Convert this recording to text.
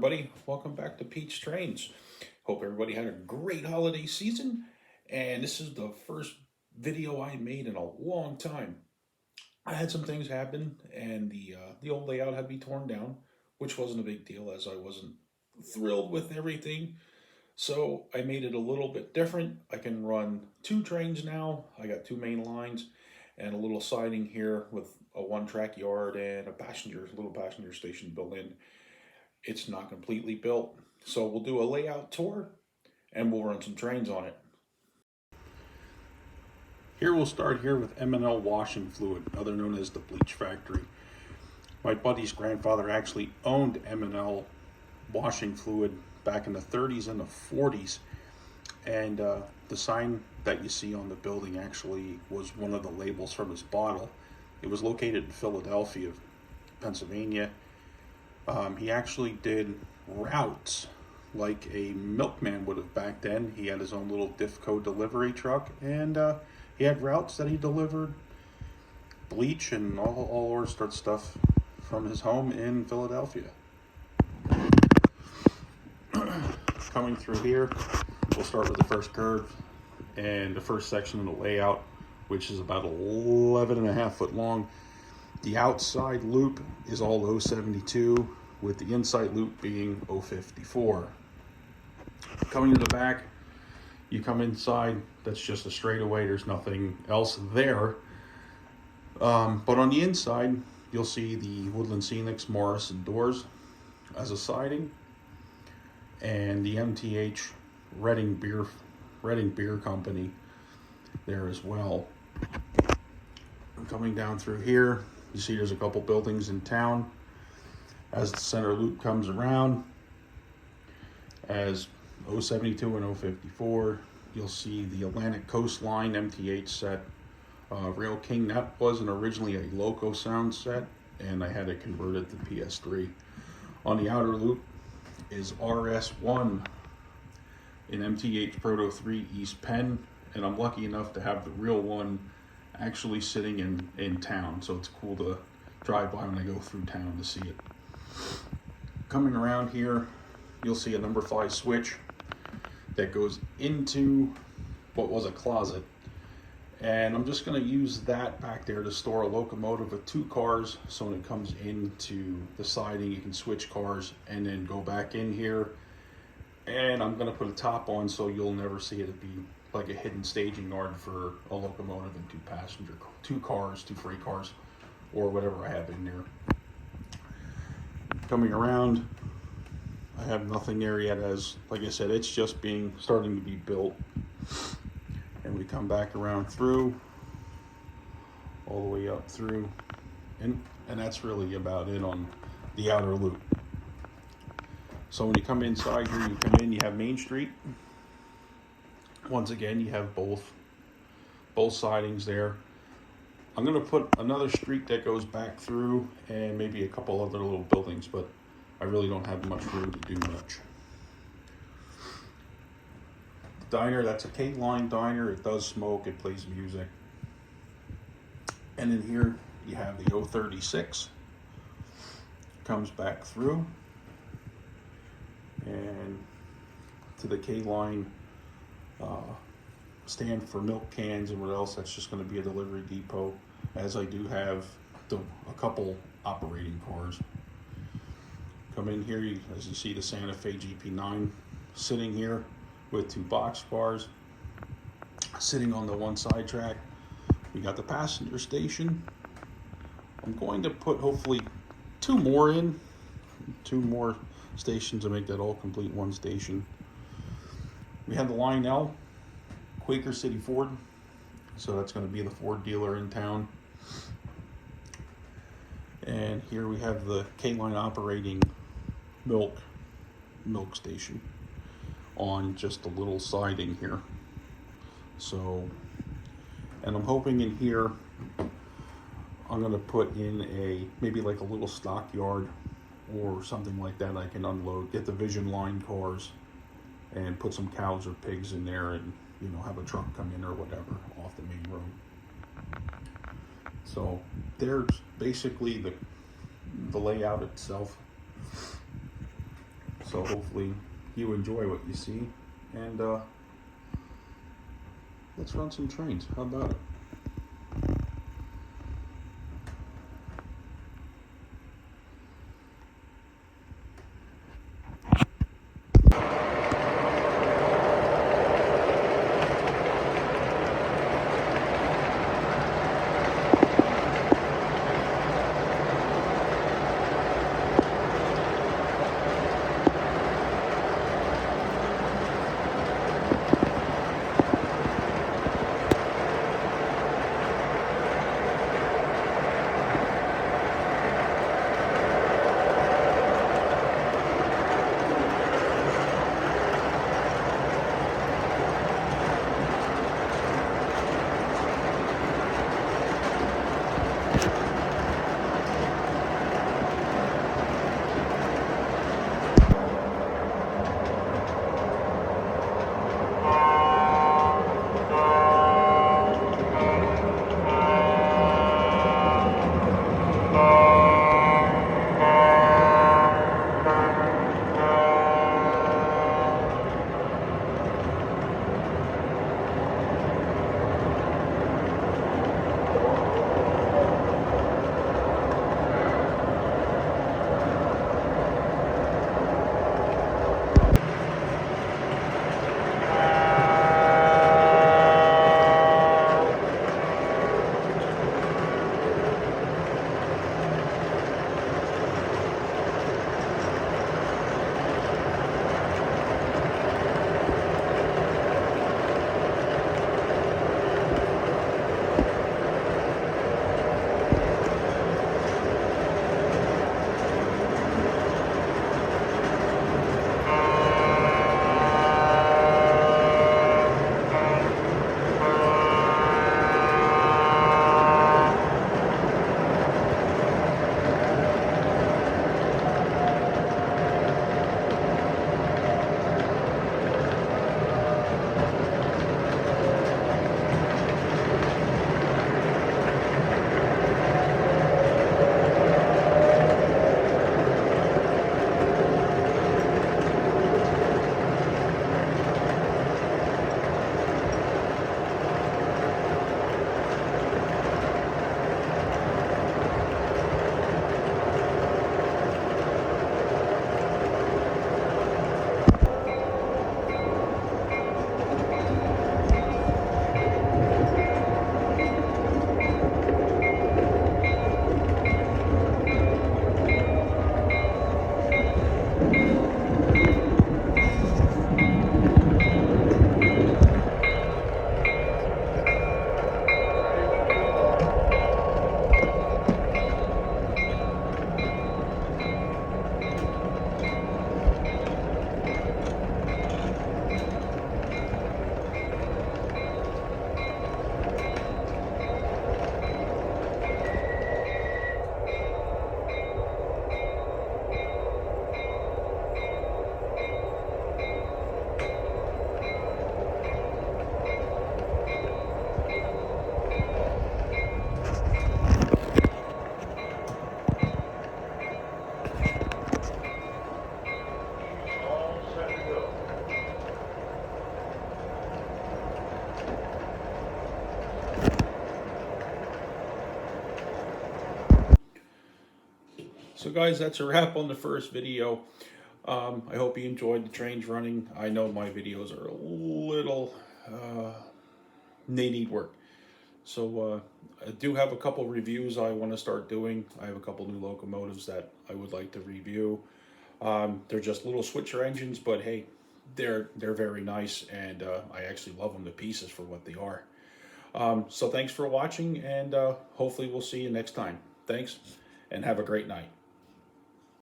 everybody. Welcome back to Pete's Trains. Hope everybody had a great holiday season. And this is the first video I made in a long time. I had some things happen, and the old layout had to be torn down, which wasn't a big deal as I wasn't thrilled with everything. So I made it a little bit different. I can run two trains now. I got two main lines and a little siding here with a one-track yard and little passenger station built in. It's not completely built, so we'll do a layout tour and we'll run some trains on it. Here we'll start here with M&L washing fluid, other known as the bleach factory. My buddy's grandfather actually owned M&L washing fluid back in the 30s and the 40s, and the sign that you see on the building actually was one of the labels from his bottle. It was located in Philadelphia, Pennsylvania. He actually did routes like a milkman would have back then. He had his own little Diffco delivery truck, and he had routes that he delivered bleach and all sorts of stuff from his home in Philadelphia. Coming through here, we'll start with the first curve and the first section of the layout, which is about 11.5 foot long. The outside loop is all 072, with the inside loop being 054. Coming to the back, you come inside, that's just a straightaway, there's nothing else there. But on the inside, you'll see the Woodland Scenics Morrison doors as a siding, and the MTH Reading Beer Company there as well. Coming down through here, you see there's a couple buildings in town. As the center loop comes around, as 072 and 054, you'll see the Atlantic Coastline MTH set. Rail King, that wasn't originally a Loco sound set, and I had it converted to PS3. On the outer loop is RS1 in MTH Proto 3 East Penn, and I'm lucky enough to have the real one actually sitting in town, so it's cool to drive by when I go through town to see it. Coming around here, you'll see a number 5 switch that goes into what was a closet, and I'm just going to use that back there to store a locomotive with 2 cars, so when it comes into the siding you can switch cars and then go back in here. And I'm going to put a top on so you'll never see it be like a hidden staging yard for a locomotive and 2 freight cars, or whatever I have in there. Coming around, I have nothing there yet, as like I said, it's just starting to be built. And we come back around through, all the way up through, and that's really about it on the outer loop. So when you come inside here, you come in, you have Main Street. Once again, you have both sidings there. I'm going to put another street that goes back through and maybe a couple other little buildings, but I really don't have much room to do much. The diner, that's a K-line diner. It does smoke, it plays music. And in here, you have the 036. Comes back through and to the K-line stand for milk cans and what else. That's just going to be a delivery depot, as I do have a couple operating cars. Come in here, as you see the Santa Fe GP9 sitting here with 2 box cars sitting on the one side track. We got the passenger station. I'm going to put hopefully 2 more stations to make that all complete one station. We have the Lionel Quaker City Ford, so that's going to be the Ford dealer in town. And here we have the K-line operating milk station on just a little siding here. So, and I'm hoping in here I'm going to put in maybe like a little stockyard or something like that. I can unload, get the Vision Line cars and put some cows or pigs in there, and have a truck come in or whatever off the main road. So there's basically the layout itself. So hopefully you enjoy what you see, and let's run some trains. How about it? So guys, that's a wrap on the first video. I hope you enjoyed the trains running. I know my videos are a little, they need work. So I do have a couple reviews I want to start doing. I have a couple new locomotives that I would like to review. They're just little switcher engines, but hey, they're very nice, and I actually love them to pieces for what they are. So thanks for watching, and hopefully we'll see you next time. Thanks, and have a great night.